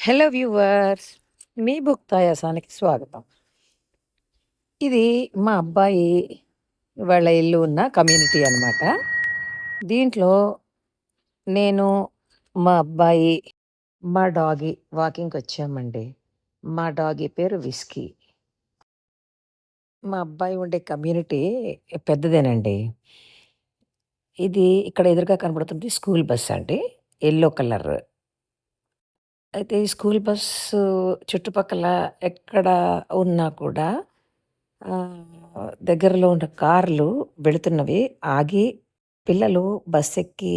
Hello viewers, మీ భుక్తాయాసానికి స్వాగతం. ఇది మా అబ్బాయి వాళ్ళ ఇల్లు ఉన్న కమ్యూనిటీ అనమాట. దీంట్లో నేను, మా అబ్బాయి, మా డాగి వాకింగ్‌కి వచ్చామండి. మా డాగి పేరు విస్కీ. మా అబ్బాయి ఉండే కమ్యూనిటీ పెద్దదేనండి. ఇది ఇక్కడ ఎదురుగా కనబడుతుంది స్కూల్ బస్ అండి. Yellow colour. అయితే ఈ స్కూల్ బస్సు చుట్టుపక్కల ఎక్కడ ఉన్నా కూడా దగ్గరలో ఉన్న కార్లు వెళుతున్నవి ఆగి పిల్లలు బస్సెక్కి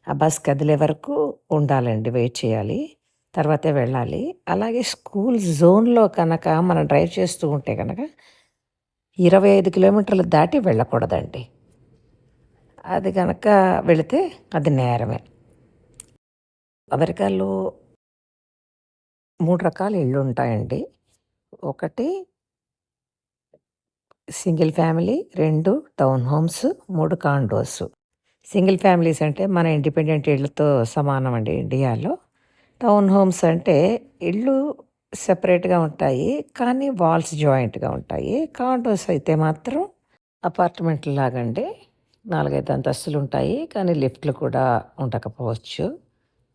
ఆ బస్ కదిలే వరకు ఉండాలండి. వెయిట్ చేయాలి. తర్వాతే వెళ్ళాలి. అలాగే స్కూల్ జోన్‌లో కనుక మనం డ్రైవ్ చేస్తూ ఉంటే గనక 25 కిలోమీటర్లు దాటి వెళ్ళకూడదండి. అది గనక వెళితే అది నేరమే. అమెరికాలో 3 రకాల ఇళ్ళుంటాయండి. ఒకటి single family, 2 town homes, 3 condos. Single families అంటే మన ఇండిపెండెంట్ ఇళ్ళతో సమానం అండి ఇండియాలో. టౌన్ హోమ్స్ అంటే ఇళ్ళు సెపరేట్‌గా ఉంటాయి. కానీ వాల్స్ జాయింట్‌గా ఉంటాయి. కాండోస్ అయితే మాత్రం అపార్ట్మెంట్‌లాగండి. 4, 5 అంతస్తులుంటాయి. కానీ లిఫ్ట్‌లు కూడా ఉండకపోవచ్చు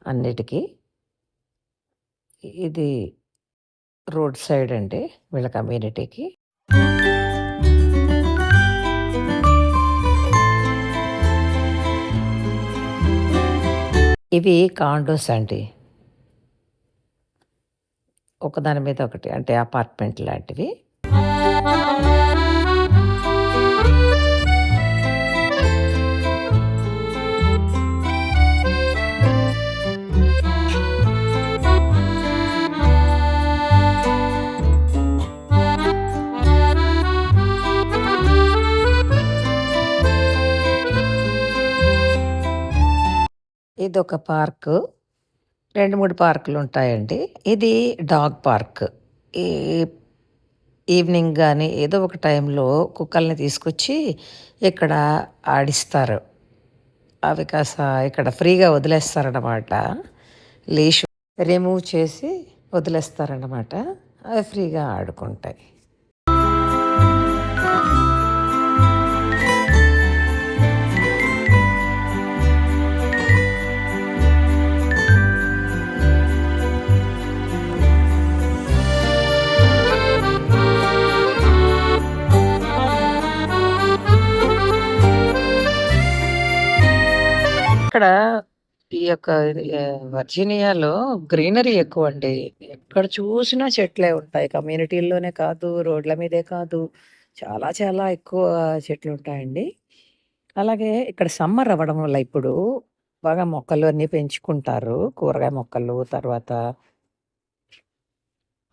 అన్నిటికి. ఇది రోడ్ సైడ్ అండి వీళ్ళ కమ్యూనిటీకి. ఇవి కాండోస్ అండి. ఒకదాని మీద ఒకటి అంటే అపార్ట్మెంట్ లాంటివి. ఇదొక పార్కు. 2, 3 పార్కులుంటాయండి. ఇది డాగ్ పార్క్. ఈ ఈవినింగ్ గానీ ఏదో ఒక టైంలో కుక్కల్ని తీసుకొచ్చి ఇక్కడ ఆడిస్తారు. అవి ఇక్కడ ఫ్రీగా వదిలేస్తారనమాట. లీష్ రిమూవ్ చేసి వదిలేస్తారనమాట. అవి ఫ్రీగా ఆడుకుంటాయి. ఇక్కడ ఈ యొక్క వర్జీనియాలో గ్రీనరీ ఎక్కువండి. ఎక్కడ చూసినా చెట్లే ఉంటాయి. కమ్యూనిటీల్లోనే కాదు, రోడ్ల మీదే కాదు. చాలా చాలా ఎక్కువ చెట్లుంటాయండి. అలాగే ఇక్కడ సమ్మర్ అవ్వడం వల్ల ఇప్పుడు బాగా మొక్కలు అన్నీ పెంచుకుంటారు. కూరగాయ మొక్కలు, తర్వాత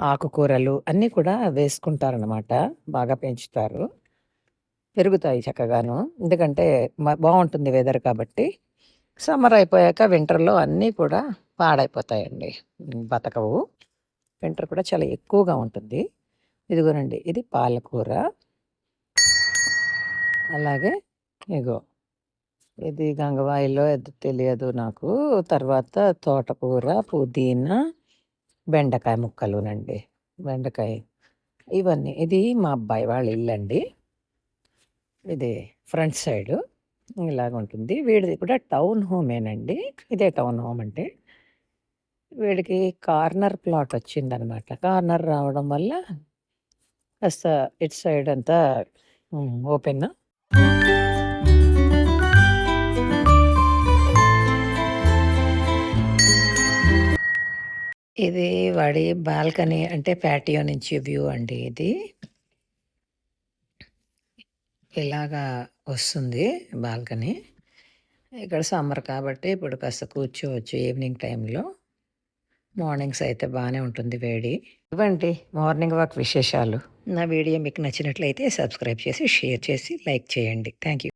ఆకుకూరలు అన్నీ కూడా వేసుకుంటారనమాట. బాగా పెంచుతారు. పెరుగుతాయి చక్కగాను. ఎందుకంటే బావుంటుంది వెదర్ కాబట్టి. సమ్మర్ అయిపోయాక వింటర్‌లో అన్నీ కూడా పాడైపోతాయండి. బతకవు. వింటర్ కూడా చాలా ఎక్కువగా ఉంటుంది. ఇదిగోనండి ఇది పాలకూర. అలాగే ఇగో ఇది గంగవాయిలో ఏదో తెలియదు నాకు. తర్వాత తోటకూర, పుదీనా, బెండకాయ ముక్కలునండి. బెండకాయ ఇవన్నీ. ఇది మా అబ్బాయి వాళ్ళ ఇల్లండి. ఇది ఫ్రంట్ సైడు. ఇలాగుంటుంది. వీడిది కూడా టౌన్ హోమేనండి. ఇదే టౌన్ హోమ్ అంటే. వీడికి కార్నర్ ప్లాట్ వచ్చిందనమాట. కార్నర్ రావడం వల్ల కాస్త ఇటు సైడ్ అంతా ఓపెన్. ఇది వాడి బాల్కనీ అంటే ప్యాటియో నుంచి వ్యూ అండి ఇది. ఇలాగా వస్తుంది బాల్కనీ. ఇక్కడ సమ్మర్ కాబట్టి ఇప్పుడు కాస్త కూర్చోవచ్చు ఈవినింగ్ టైంలో. మార్నింగ్స్ అయితే బాగానే ఉంటుంది వేడి. ఇవ్వండి మార్నింగ్ వాక్ విశేషాలు. నా వీడియో మీకు నచ్చినట్లయితే సబ్స్క్రైబ్ చేసి, షేర్ చేసి, లైక్ చేయండి. Thank you.